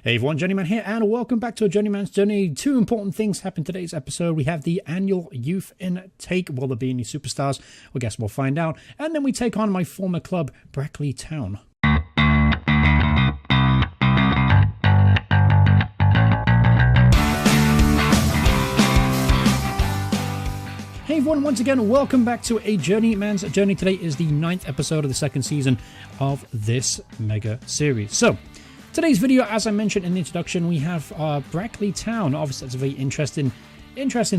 Hey everyone, Journeyman here, and welcome back to a Journeyman's Journey. Two important things happen in today's episode. We have the annual youth intake. Will there be any superstars? Well, I guess we'll find out. And then we take on my former club, Brackley Town. Hey everyone, once again, welcome back to a Journeyman's Journey. Today is the 9th episode of the second season of this mega series. So, today's video, as I mentioned in the introduction, we have Brackley Town. Obviously, that's a very interesting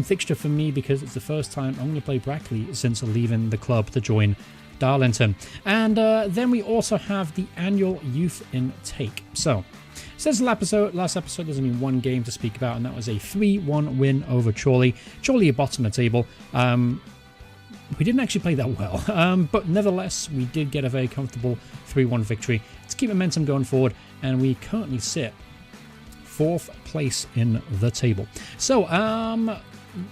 fixture for me because it's the first time I'm going to play Brackley since leaving the club to join Darlington. And then we also have the annual youth intake. So, since the last episode, there's only one game to speak about, and that was a 3-1 win over Chorley. Chorley are bottom of the table. We didn't actually play that well, but nevertheless, we did get a very comfortable 3-1 victory to keep momentum going forward, and we currently sit 4th place in the table. So,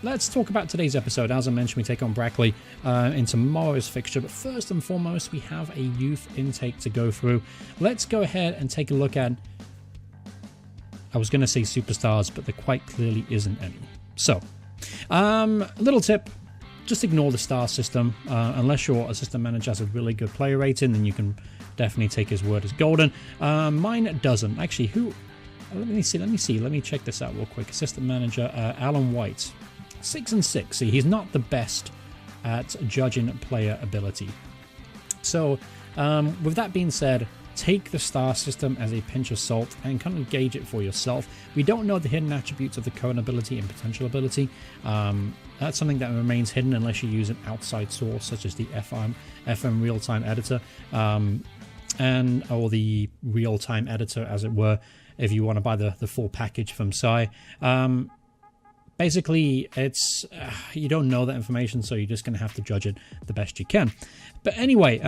let's talk about today's episode. As I mentioned, we take on Brackley in tomorrow's fixture, but first and foremost, we have a youth intake to go through. Let's go ahead and take a look at, I was going to say superstars, but there quite clearly isn't any. So, little tip. Just ignore the star system. Unless your assistant manager has a really good player rating, then you can definitely take his word as golden. Mine doesn't. Actually, let me see. Let me check this out real quick. Assistant manager, Alan White. 6 and 6. See, he's not the best at judging player ability. So, with that being said, take the star system as a pinch of salt and kind of gauge it for yourself. We don't know the hidden attributes of the current ability and potential ability. That's something that remains hidden unless you use an outside source such as the FM real-time editor or the real-time editor, as it were, if you want to buy the full package from Psy. Basically, it's you don't know that information, so you're just going to have to judge it the best you can. But anyway,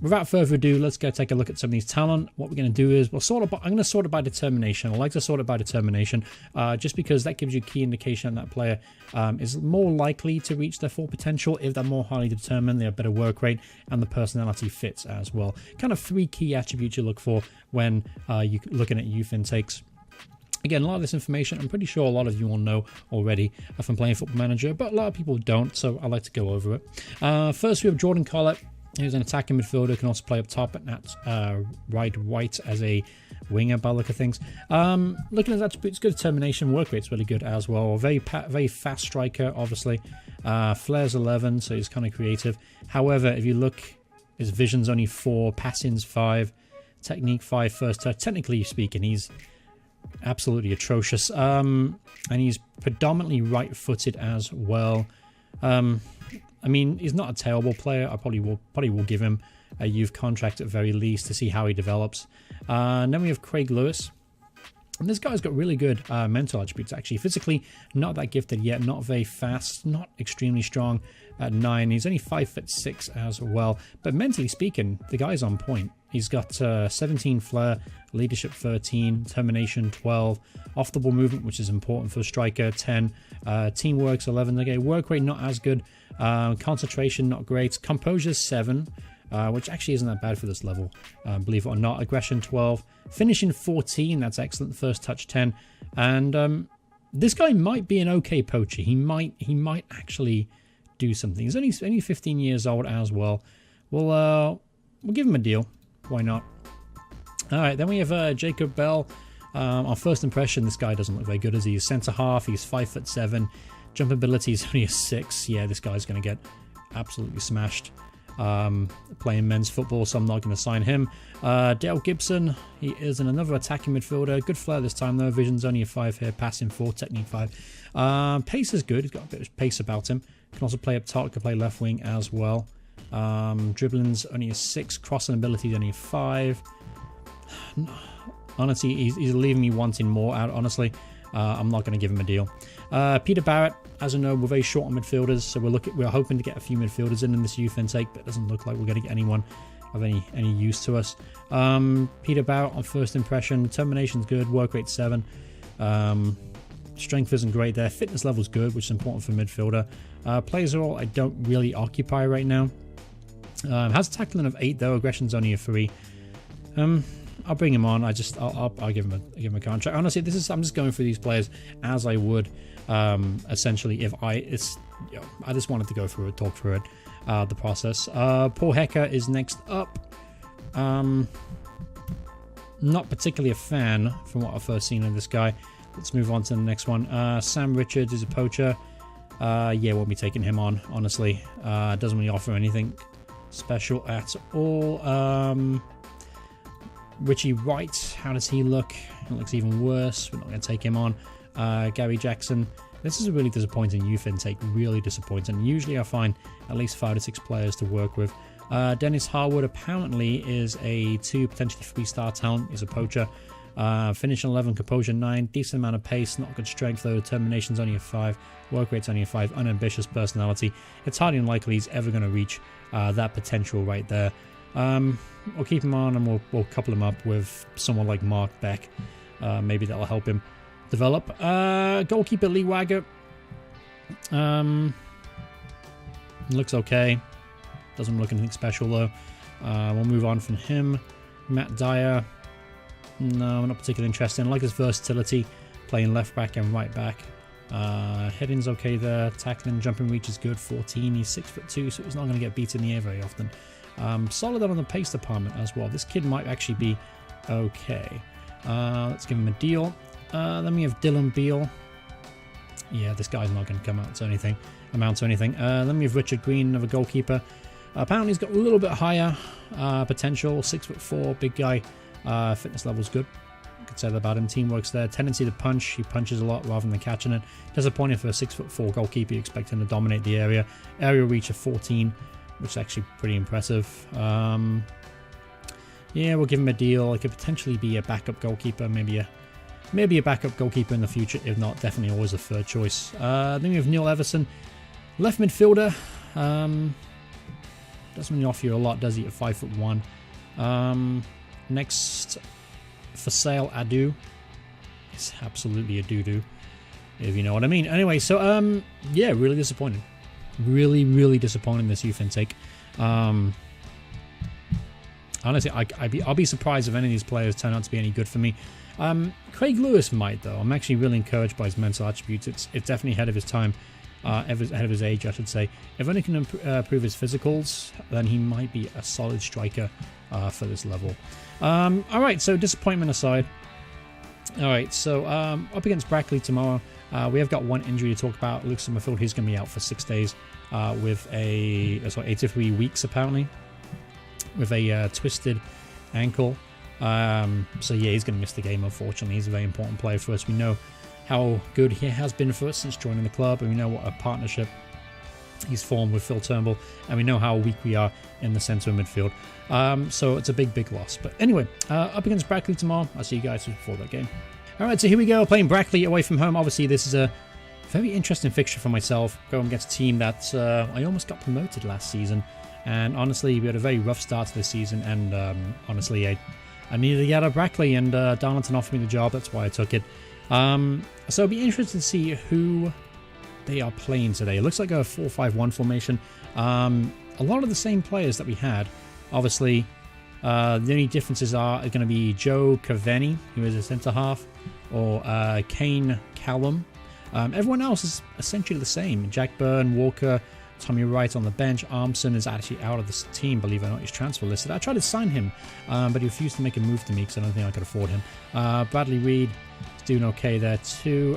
without further ado, let's go take a look at some of these talent. What we're going to do is I'm going to sort it by determination. I like to sort it by determination just because that gives you a key indication that player is more likely to reach their full potential if they're more highly determined, they have better work rate, and the personality fits as well. Kind of 3 key attributes you look for when you're looking at youth intakes. Again, a lot of this information, I'm pretty sure a lot of you will know already from playing Football Manager, but a lot of people don't, so I like to go over it. First, we have Jordan Collett. He's an attacking midfielder, can also play up top at right as a winger by the look of things. Looking at his attributes, good determination, work rate's really good as well. Very fast striker, obviously. Flair's 11, so he's kind of creative. However, if you look, his vision's only 4, passing's 5, technique 5, first touch. Technically speaking, he's absolutely atrocious. And he's predominantly right-footed as well. I mean, he's not a terrible player. I probably will give him a youth contract at very least to see how he develops. And then we have Craig Lewis. And this guy's got really good mental attributes, actually. Physically, not that gifted yet. Not very fast. Not extremely strong at 9. He's only 5'6" as well. But mentally speaking, the guy's on point. He's got 17 flair, leadership 13, determination 12, off the ball movement, which is important for a striker, 10, teamwork's 11. Okay, work rate not as good, concentration not great, composure 7, which actually isn't that bad for this level, believe it or not. Aggression 12, finishing 14, that's excellent. First touch 10, and this guy might be an okay poacher. He might actually do something. He's only 15 years old as well. We'll give him a deal. Why not? All right, then we have Jacob Bell. On first impression, this guy doesn't look very good, as he is centre half. He's 5'7". Jump ability is only a 6. Yeah, this guy's going to get absolutely smashed playing men's football, so I'm not going to sign him. Dale Gibson, he is another attacking midfielder. Good flair this time, though. Vision's only a 5 here. Passing 4, technique 5. Pace is good. He's got a bit of pace about him. Can also play up top. Can play left wing as well. Dribbling's only a 6. Crossing ability is only a 5. Honestly, he's leaving me wanting more out, honestly. I'm not going to give him a deal. Peter Barrett, as I know, we're very short on midfielders, so we're hoping to get a few midfielders in this youth intake, but it doesn't look like we're going to get anyone of any use to us. Peter Barrett, on first impression, determination's good, work rate 7. Strength isn't great there. Fitness level's good, which is important for midfielder. Players are all I don't really occupy right now. Has a tackling of 8 though. Aggression's only a 3. I'll bring him on. I'll give him a contract. Honestly, I'm just going through these players as I would essentially if I just wanted to go through it, talk through it, the process. Paul Hecker is next up. Not particularly a fan from what I've first seen of this guy. Let's move on to the next one. Sam Richards is a poacher. Yeah, won't be taking him on, honestly. Doesn't really offer anything special at all. Richie Wright, how does he look? It looks even worse. We're not going to take him on. Gary Jackson. This is a really disappointing youth intake. Really disappointing. Usually I find at least 5 to 6 players to work with. Dennis Harwood apparently is a 2, potentially 3-star talent. He's a poacher. Finish 11, composure 9, decent amount of pace, not good strength though, determination's only a 5, work rate's only a 5, unambitious personality. It's highly unlikely he's ever going to reach that potential right there. We'll keep him on and we'll couple him up with someone like Mark Beck. Maybe that'll help him develop. Goalkeeper Lee Wagger. Looks okay. Doesn't look anything special though. We'll move on from him. Matt Dyer. No, not particularly interested. I like his versatility, playing left back and right back. Heading's okay there. Tackling, jumping reach is good. 14. He's 6'2", so he's not going to get beat in the air very often. Solid on the pace department as well. This kid might actually be okay. Let's give him a deal. Then we have Dylan Beale. Yeah, this guy's not going to amount to anything. Then we have Richard Green, another goalkeeper. Apparently he's got a little bit higher potential. 6'4", big guy. Fitness level's good. Could say that about him. Teamwork's there. Tendency to punch. He punches a lot rather than catching it. Disappointing for a 6'4" goalkeeper. You expect him to dominate the area. Aerial reach of 14, which is actually pretty impressive. Yeah, we'll give him a deal. It could potentially be a backup goalkeeper. Maybe a backup goalkeeper in the future. If not, definitely always a third choice. Then we have Neil Everson, left midfielder. Doesn't really offer you a lot, does he? At 5'1". Next, for sale, Adu. It's absolutely a doo-doo, if you know what I mean. Anyway, so, yeah, really disappointing. Really, really disappointing, this youth intake. Honestly, I'll be surprised if any of these players turn out to be any good for me. Craig Lewis might, though. I'm actually really encouraged by his mental attributes. It's definitely ahead of his time. Ahead of his age, I should say. If only can improve his physicals, then he might be a solid striker for this level. Alright, so disappointment aside. Alright, so up against Brackley tomorrow. We have got one injury to talk about. Luke Summerfield, he's going to be out for 6 days with 8 to 3 weeks apparently. With a twisted ankle. So yeah, he's going to miss the game, unfortunately. He's a very important player for us. We know how good he has been for us since joining the club, and we know what a partnership he's formed with Phil Turnbull, and we know how weak we are in the centre of midfield. So it's a big loss. But anyway, up against Brackley tomorrow. I'll see you guys before that game. Alright, so here we go, playing Brackley away from home. Obviously, this is a very interesting fixture for myself, going against a team that I almost got promoted last season. And honestly, we had a very rough start to this season, and honestly, I needed to get out of Brackley, and Darlington offered me the job. That's why I took it. So it'll be interesting to see who they are playing today. It looks like a 4-5-1 formation. A lot of the same players that we had. Obviously, the only differences are going to be Joe Cavani, who is a centre-half, or Kane Callum. Everyone else is essentially the same. Jack Byrne, Walker, Tommy Wright on the bench. Armson is actually out of this team, believe it or not. He's transfer listed. I tried to sign him, but he refused to make a move to me because I don't think I could afford him. Bradley Reed is doing okay there too.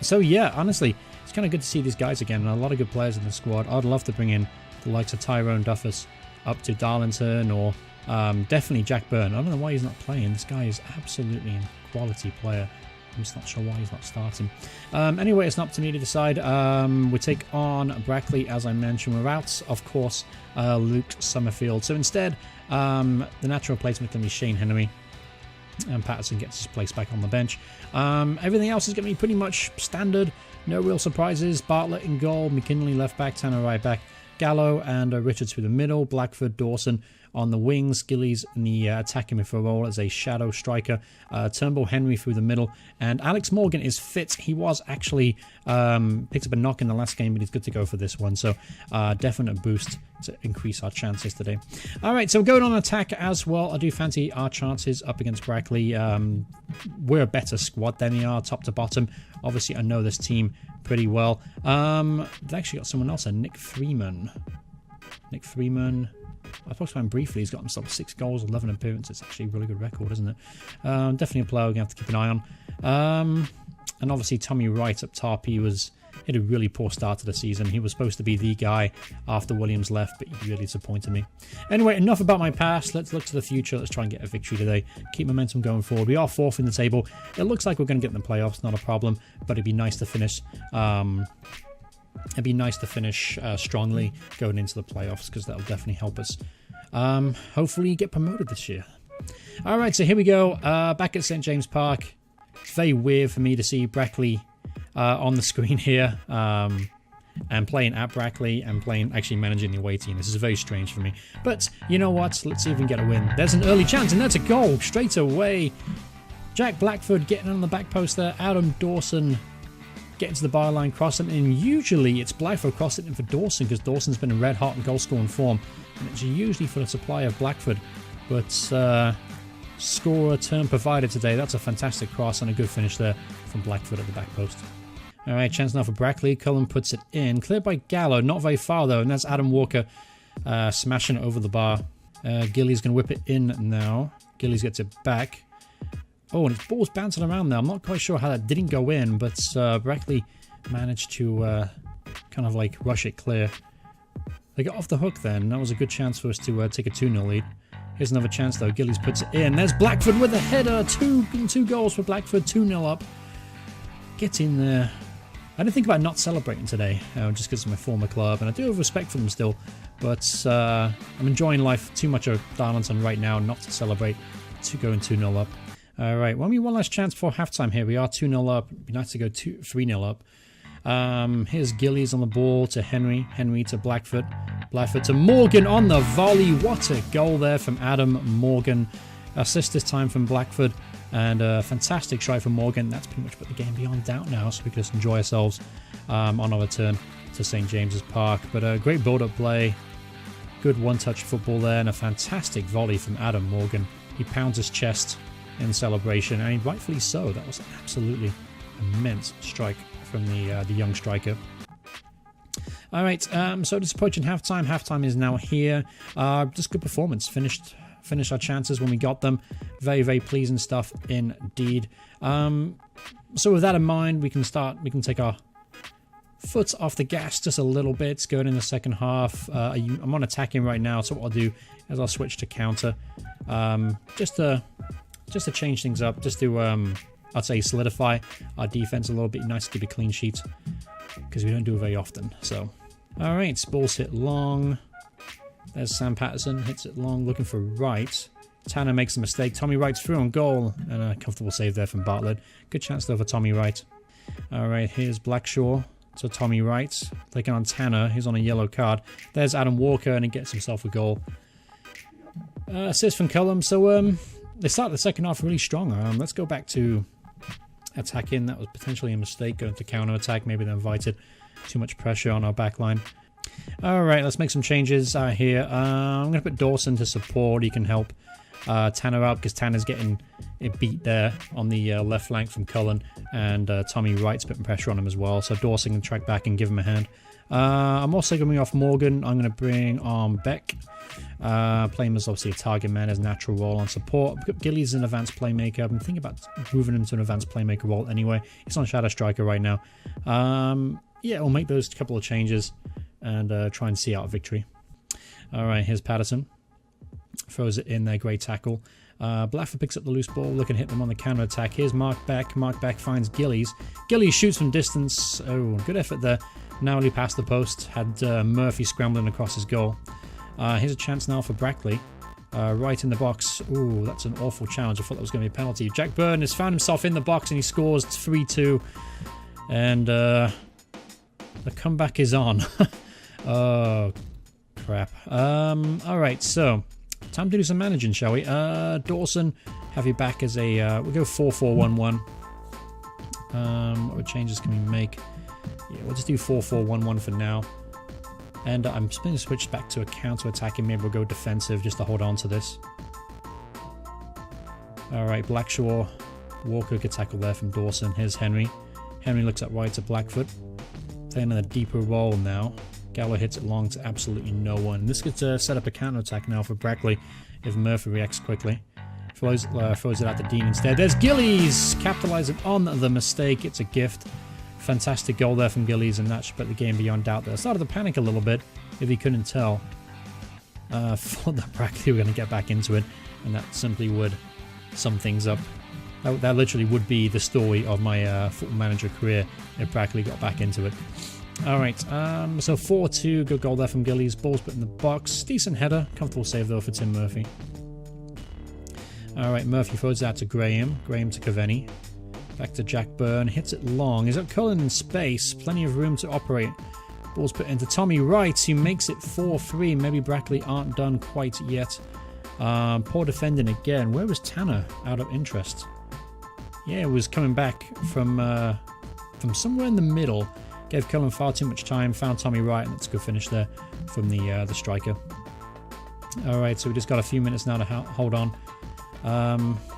So yeah, honestly, it's kind of good to see these guys again, and a lot of good players in the squad. I'd love to bring in the likes of Tyrone Duffus up to Darlington, or definitely Jack Byrne. I don't know why he's not playing. This guy is absolutely a quality player. I'm just not sure why he's not starting. Anyway, it's not up to me to decide. We take on Brackley, as I mentioned, without, of course, Luke Summerfield. So instead, the natural replacement can be Shane Henry, and Patterson gets his place back on the bench. Everything else is going to be pretty much standard. No real surprises. Bartlett in goal, McKinley left back, Tanner right back, Gallo and Richards through the middle, Blackford, Dawson on the wings, Gillies in the attacking midfield role as a shadow striker, Turnbull Henry through the middle, and Alex Morgan is fit. He was actually picked up a knock in the last game, but he's good to go for this one, so definite boost to increase our chances today. Alright, so going on attack as well. I do fancy our chances up against Brackley. We're a better squad than they are, top to bottom. Obviously, I know this team pretty well. They've actually got someone else, Nick Freeman. Nick Freeman, I spoke to him briefly. He's got himself 6 goals, 11 appearances. It's actually a really good record, isn't it? Definitely a player we're going to have to keep an eye on. And obviously, Tommy Wright up top, he had a really poor start to the season. He was supposed to be the guy after Williams left, but he really disappointed me. Anyway, enough about my past. Let's look to the future. Let's try and get a victory today. Keep momentum going forward. We are 4th in the table. It looks like we're going to get in the playoffs. Not a problem, but it'd be nice to finish. It'd be nice to finish strongly going into the playoffs, because that'll definitely help us. Hopefully get promoted this year. All right, so here we go. Back at St. James Park. It's very weird for me to see Brackley on the screen here, and playing at Brackley and actually managing the away team. This is very strange for me. But you know what? Let's see if we can get a win. There's an early chance, and that's a goal straight away. Jack Blackford getting on the back post there. Adam Dawson getting to the byline, crossing, and usually it's Blackford crossing in for Dawson, because Dawson's been in red hot and goal scoring form, and it's usually for the supply of Blackford. But scorer turn provided today. That's a fantastic cross and a good finish there from Blackford at the back post. Alright, chance now for Brackley. Cullen puts it in. Cleared by Gallo. Not very far though. And that's Adam Walker smashing it over the bar. Gillies going to whip it in now. Gillies gets it back. Oh, and his ball's bouncing around there. I'm not quite sure how that didn't go in, but Brackley managed to kind of like rush it clear. They got off the hook then. That was a good chance for us to take a 2-0 lead. Here's another chance though. Gillies puts it in. There's Blackford with a header. Two goals for Blackford. 2-0 up. Get in there. I didn't think about not celebrating today, just because it's my former club, and I do have respect for them still, but I'm enjoying life too much of Darlington right now not to celebrate, to going 2-0 up. Alright, well, one last chance for halftime here. We are 2-0 up. It'd be nice to go 3-0 up. Here's Gillies on the ball to Henry. Henry to Blackford. Blackford to Morgan on the volley. What a goal there from Adam Morgan. Assist this time from Blackford. And a fantastic try from Morgan. That's pretty much put the game beyond doubt now, so we can just enjoy ourselves on our return to St. James's Park. But a great build-up play. Good one-touch football there, and a fantastic volley from Adam Morgan. He pounds his chest in celebration, and rightfully so. That was an absolutely immense strike from the young striker. All right, so just approaching halftime. Halftime is now here. Just good performance. Finished our chances when we got them. Very, very pleasing stuff indeed. So with that in mind, we can take our foot off the gas just a little bit going in the second half. I'm on attacking right now, so what I'll do is I'll switch to counter. Just to change things up, just to I'd say solidify our defense a little bit. Nice to keep a clean sheet, because we don't do it very often. So alright, ball's hit long. There's Sam Patterson, hits it long, looking for Wright. Tanner makes a mistake. Tommy Wright's through on goal, and a comfortable save there from Bartlett. Good chance though for Tommy Wright. Alright, here's Blackshaw to Tommy Wright. Taking on Tanner, he's on a yellow card. There's Adam Walker, and he gets himself a goal. Assist from Cullum. So they start the second half really strong. Let's go back to attacking. That was potentially a mistake, going to counter-attack. Maybe they invited too much pressure on our back line. Alright, let's make some changes here. I'm going to put Dawson to support. He can help Tanner out, because Tanner's getting it beat there on the left flank from Cullen, and Tommy Wright's putting pressure on him as well. So Dawson can track back and give him a hand. I'm also going off Morgan. I'm going to bring on Beck. Play him as obviously a target man, as natural role on support. Gillies is an advanced playmaker. I've been thinking about moving him to an advanced playmaker role anyway. He's on Shadow Striker right now. Yeah, we'll make those couple of changes and try and see out a victory. Alright, here's Patterson. Throws it in there, great tackle. Blackford picks up the loose ball, looking to hit them on the counter-attack. Here's Mark Beck. Mark Beck finds Gillies. Gillies shoots from distance. Oh, good effort there. Narrowly past the post. Had Murphy scrambling across his goal. Here's a chance now for Brackley. Right in the box. Ooh, that's an awful challenge. I thought that was going to be a penalty. Jack Byrne has found himself in the box, and he scores 3-2. And the comeback is on. Oh, crap. Alright, so time to do some managing, shall we? Dawson, have you back as a... we'll go 4-4-1-1. What changes can we make? Yeah, we'll just do 4-4-1-1 for now. And I'm just going to switch back to a counter-attacking. Maybe we'll go defensive just to hold on to this. Alright, Blackshaw. Walker could tackle there from Dawson. Here's Henry. Henry looks at wide to Blackfoot. Playing in a deeper role now. Gallo hits it long to absolutely no one. This could set up a counter-attack now for Brackley if Murphy reacts quickly. Throws it out to Dean instead. There's Gillies! Capitalizing on the mistake. It's a gift. Fantastic goal there from Gillies, and that should put the game beyond doubt there. Started to panic a little bit, if he couldn't tell. Thought that Brackley were going to get back into it, and that simply would sum things up. That literally would be the story of my Football Manager career if Brackley got back into it. Alright, so 4-2, good goal there from Gillies. Ball's put in the box. Decent header. Comfortable save though for Tim Murphy. Alright, Murphy throws it out to Graham. Graham to Cavani. Back to Jack Byrne. Hits it long. He's got Cullen in space. Plenty of room to operate. Ball's put into Tommy Wright, who makes it 4-3. Maybe Brackley aren't done quite yet. Poor defending again. Where was Tanner out of interest? Yeah, it was coming back from somewhere in the middle. Gave Cullen far too much time. Found Tommy Wright, and that's a good finish there from the striker. Alright, so we just got a few minutes now to hold on.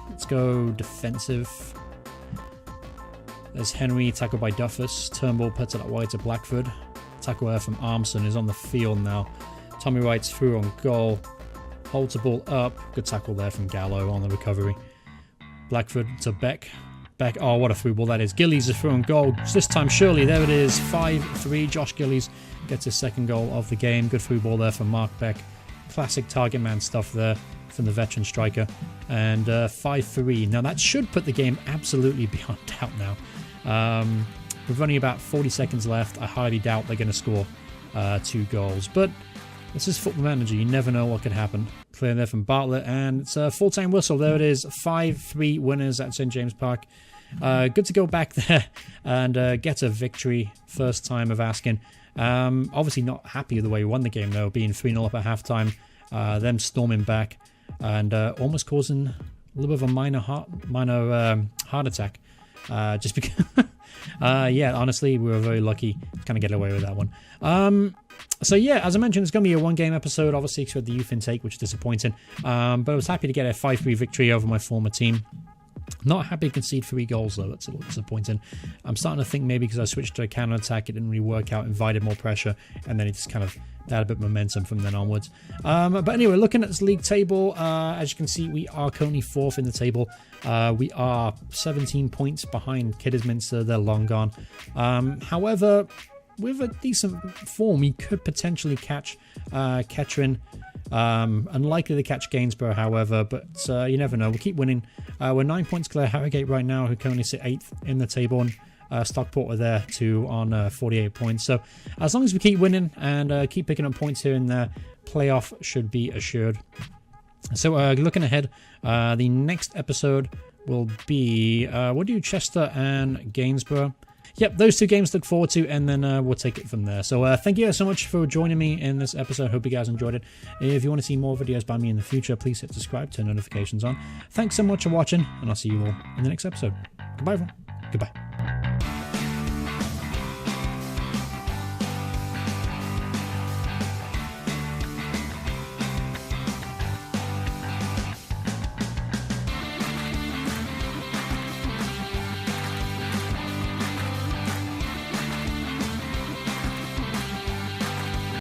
Let's go defensive. There's Henry, tackled by Duffus. Turnbull puts it out wide to Blackford. Tackle there from Armson is on the field now. Tommy Wright's through on goal. Holds the ball up. Good tackle there from Gallo on the recovery. Blackford to Beck. Beck, oh, what a through ball that is. Gillies is through on goal. This time, surely, there it is. 5-3. Josh Gillies gets his second goal of the game. Good through ball there from Mark Beck. Classic target man stuff there from the veteran striker. And 5-3. Now, that should put the game absolutely beyond doubt now. With only about 40 seconds left, I highly doubt they're going to score 2 goals. But this is Football Manager. You never know what could happen. Clear there from Bartlett, and it's a full-time whistle. There it is. 5-3 winners at St. James Park. Good to go back there and get a victory. First time of asking. Obviously not happy with the way we won the game, though, being 3-0 up at halftime. Them storming back and almost causing a little bit of a minor heart attack. Just because... yeah, honestly, we were very lucky to kind of get away with that one. So yeah, as I mentioned, it's going to be a one-game episode, obviously, because we had the youth intake, which is disappointing. But I was happy to get a 5-3 victory over my former team. Not happy to concede 3 goals, though. That's a little disappointing. I'm starting to think maybe because I switched to a counter-attack, it didn't really work out, invited more pressure, and then it just kind of had a bit of momentum from then onwards. But anyway, looking at this league table, as you can see, we are currently 4th in the table. We are 17 points behind Kidderminster. They're long gone. However, with a decent form, we could potentially catch Kettering. Unlikely to catch Gainsborough, however, but you never know. We'll keep winning. We're 9 points clear Harrogate right now, who currently sit 8th in the table, and Stockport are there too on 48 points. So as long as we keep winning and keep picking up points here and there, playoff should be assured. So looking ahead, the next episode will be we'll do Chester and Gainsborough. Yep, those 2 games to look forward to, and then we'll take it from there. So thank you guys so much for joining me in this episode. Hope you guys enjoyed it. If you want to see more videos by me in the future, please hit subscribe, turn notifications on. Thanks so much for watching, and I'll see you all in the next episode. Goodbye, everyone. Goodbye.